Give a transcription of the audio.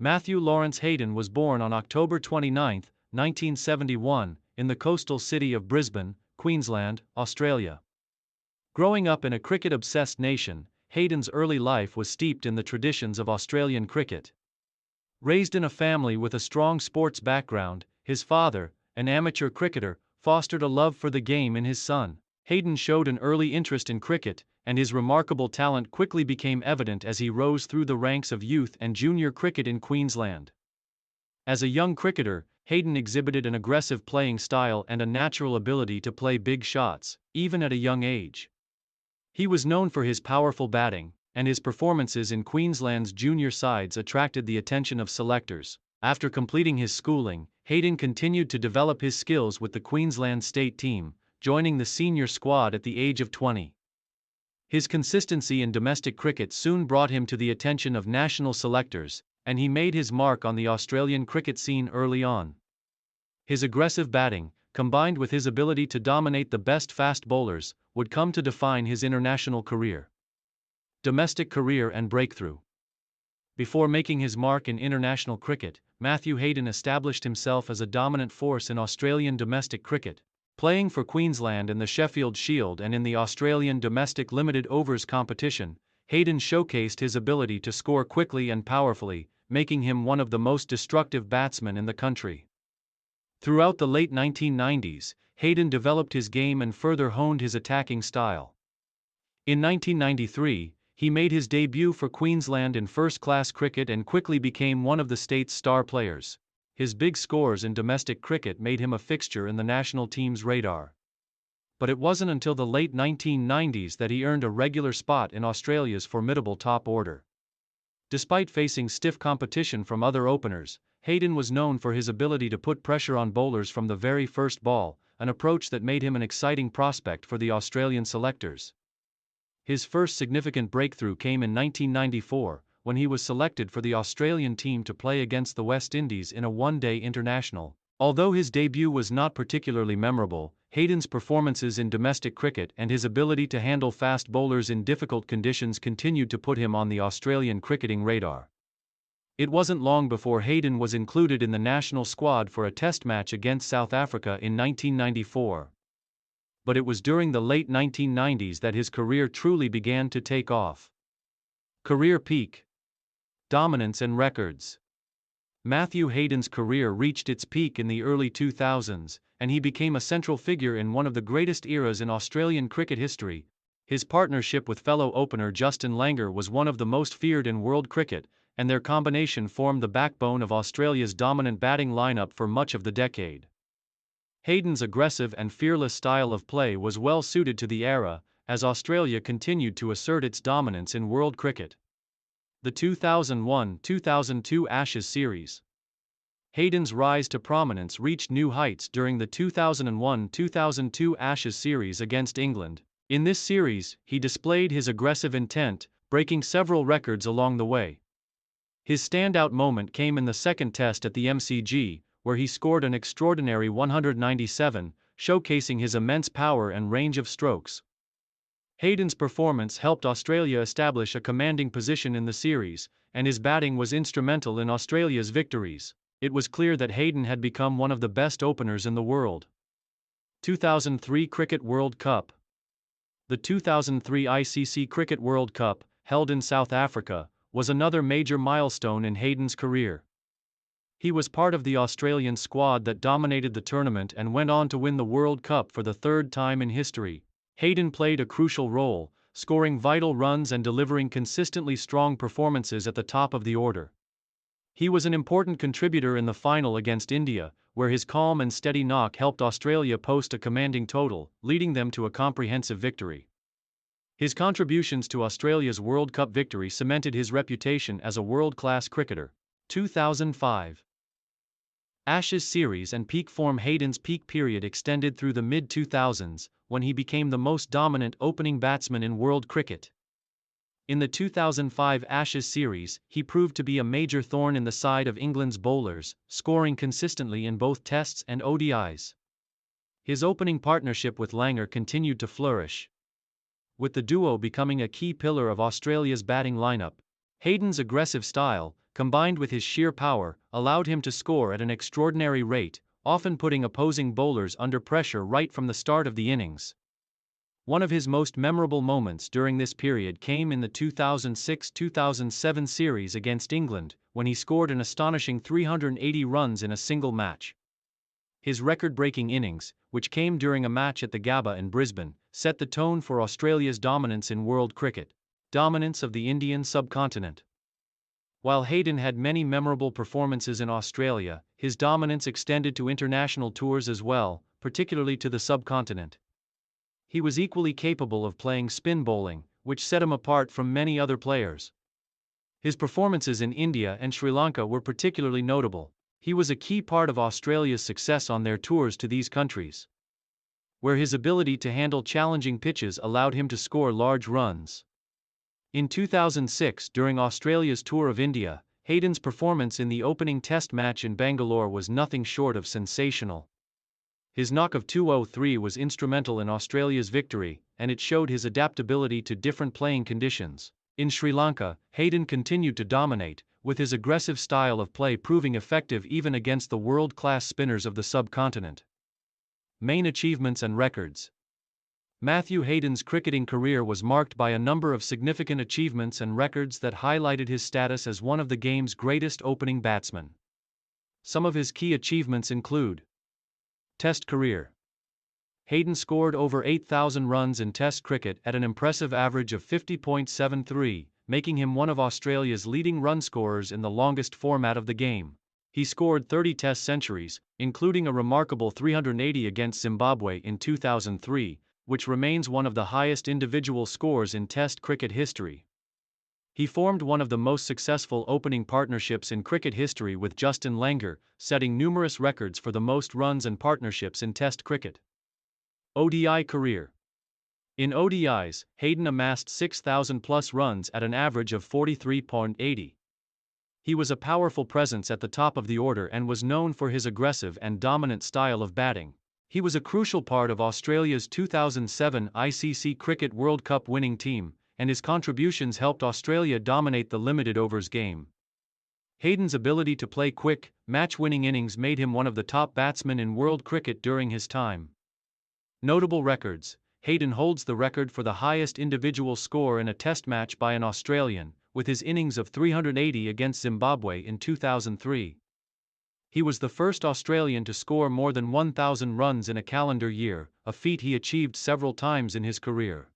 Matthew Lawrence Hayden was born on October 29, 1971, in the coastal city of Brisbane, Queensland, Australia. Growing up in a cricket-obsessed nation, Hayden's early life was steeped in the traditions of Australian cricket. Raised in a family with a strong sports background, his father, an amateur cricketer, fostered a love for the game in his son. Hayden showed an early interest in cricket, and his remarkable talent quickly became evident as he rose through the ranks of youth and junior cricket in Queensland. As a young cricketer, Hayden exhibited an aggressive playing style and a natural ability to play big shots, even at a young age. He was known for his powerful batting, and his performances in Queensland's junior sides attracted the attention of selectors. After completing his schooling, Hayden continued to develop his skills with the Queensland state team, joining the senior squad at the age of 20. His consistency in domestic cricket soon brought him to the attention of national selectors, and he made his mark on the Australian cricket scene early on. His aggressive batting, combined with his ability to dominate the best fast bowlers, would come to define his international career. Domestic career and breakthrough. Before making his mark in international cricket, Matthew Hayden established himself as a dominant force in Australian domestic cricket. Playing for Queensland in the Sheffield Shield and in the Australian domestic limited overs competition, Hayden showcased his ability to score quickly and powerfully, making him one of the most destructive batsmen in the country. Throughout the late 1990s, Hayden developed his game and further honed his attacking style. In 1993, he made his debut for Queensland in first-class cricket and quickly became one of the state's star players. His big scores in domestic cricket made him a fixture in the national team's radar. But it wasn't until the late 1990s that he earned a regular spot in Australia's formidable top order. Despite facing stiff competition from other openers, Hayden was known for his ability to put pressure on bowlers from the very first ball, an approach that made him an exciting prospect for the Australian selectors. His first significant breakthrough came in 1994, when he was selected for the Australian team to play against the West Indies in a one-day international. Although his debut was not particularly memorable, Hayden's performances in domestic cricket and his ability to handle fast bowlers in difficult conditions continued to put him on the Australian cricketing radar. It wasn't long before Hayden was included in the national squad for a test match against South Africa in 1994. But it was during the late 1990s that his career truly began to take off. Career peak. Dominance and records. Matthew Hayden's career reached its peak in the early 2000s, and he became a central figure in one of the greatest eras in Australian cricket history. His partnership with fellow opener Justin Langer was one of the most feared in world cricket, and their combination formed the backbone of Australia's dominant batting lineup for much of the decade. Hayden's aggressive and fearless style of play was well suited to the era, as Australia continued to assert its dominance in world cricket. The 2001-2002 Ashes series. Hayden's rise to prominence reached new heights during the 2001-2002 Ashes series against England. In this series, he displayed his aggressive intent, breaking several records along the way. His standout moment came in the second test at the MCG, where he scored an extraordinary 197, showcasing his immense power and range of strokes. Hayden's performance helped Australia establish a commanding position in the series, and his batting was instrumental in Australia's victories. It was clear that Hayden had become one of the best openers in the world. 2003 Cricket World Cup. The 2003 ICC Cricket World Cup, held in South Africa, was another major milestone in Hayden's career. He was part of the Australian squad that dominated the tournament and went on to win the World Cup for the third time in history. Hayden played a crucial role, scoring vital runs and delivering consistently strong performances at the top of the order. He was an important contributor in the final against India, where his calm and steady knock helped Australia post a commanding total, leading them to a comprehensive victory. His contributions to Australia's World Cup victory cemented his reputation as a world-class cricketer. 2005 Ashes series and peak form. Hayden's peak period extended through the mid-2000s, when he became the most dominant opening batsman in world cricket. In the 2005 Ashes series, he proved to be a major thorn in the side of England's bowlers, scoring consistently in both Tests and ODIs. His opening partnership with Langer continued to flourish, with the duo becoming a key pillar of Australia's batting lineup. Hayden's aggressive style, combined with his sheer power, allowed him to score at an extraordinary rate, often putting opposing bowlers under pressure right from the start of the innings. One of his most memorable moments during this period came in the 2006-2007 series against England, when he scored an astonishing 380 runs in a single match. His record-breaking innings, which came during a match at the Gabba in Brisbane, set the tone for Australia's dominance in world cricket, dominance of the Indian subcontinent. While Hayden had many memorable performances in Australia, his dominance extended to international tours as well, particularly to the subcontinent. He was equally capable of playing spin bowling, which set him apart from many other players. His performances in India and Sri Lanka were particularly notable. He was a key part of Australia's success on their tours to these countries, where his ability to handle challenging pitches allowed him to score large runs. In 2006, during Australia's tour of India, Hayden's performance in the opening Test match in Bangalore was nothing short of sensational. His knock of 203 was instrumental in Australia's victory, and it showed his adaptability to different playing conditions. In Sri Lanka, Hayden continued to dominate, with his aggressive style of play proving effective even against the world-class spinners of the subcontinent. Main achievements and records. Matthew Hayden's cricketing career was marked by a number of significant achievements and records that highlighted his status as one of the game's greatest opening batsmen. Some of his key achievements include: Test career. Hayden scored over 8,000 runs in Test cricket at an impressive average of 50.73, making him one of Australia's leading run scorers in the longest format of the game. He scored 30 Test centuries, including a remarkable 380 against Zimbabwe in 2003, which remains one of the highest individual scores in Test cricket history. He formed one of the most successful opening partnerships in cricket history with Justin Langer, setting numerous records for the most runs and partnerships in Test cricket. ODI career. In ODIs, Hayden amassed 6,000-plus runs at an average of 43.80. He was a powerful presence at the top of the order and was known for his aggressive and dominant style of batting. He was a crucial part of Australia's 2007 ICC Cricket World Cup winning team, and his contributions helped Australia dominate the limited overs game. Hayden's ability to play quick, match-winning innings made him one of the top batsmen in world cricket during his time. Notable records. Hayden holds the record for the highest individual score in a Test match by an Australian, with his innings of 380 against Zimbabwe in 2003. He was the first Australian to score more than 1,000 runs in a calendar year, a feat he achieved several times in his career.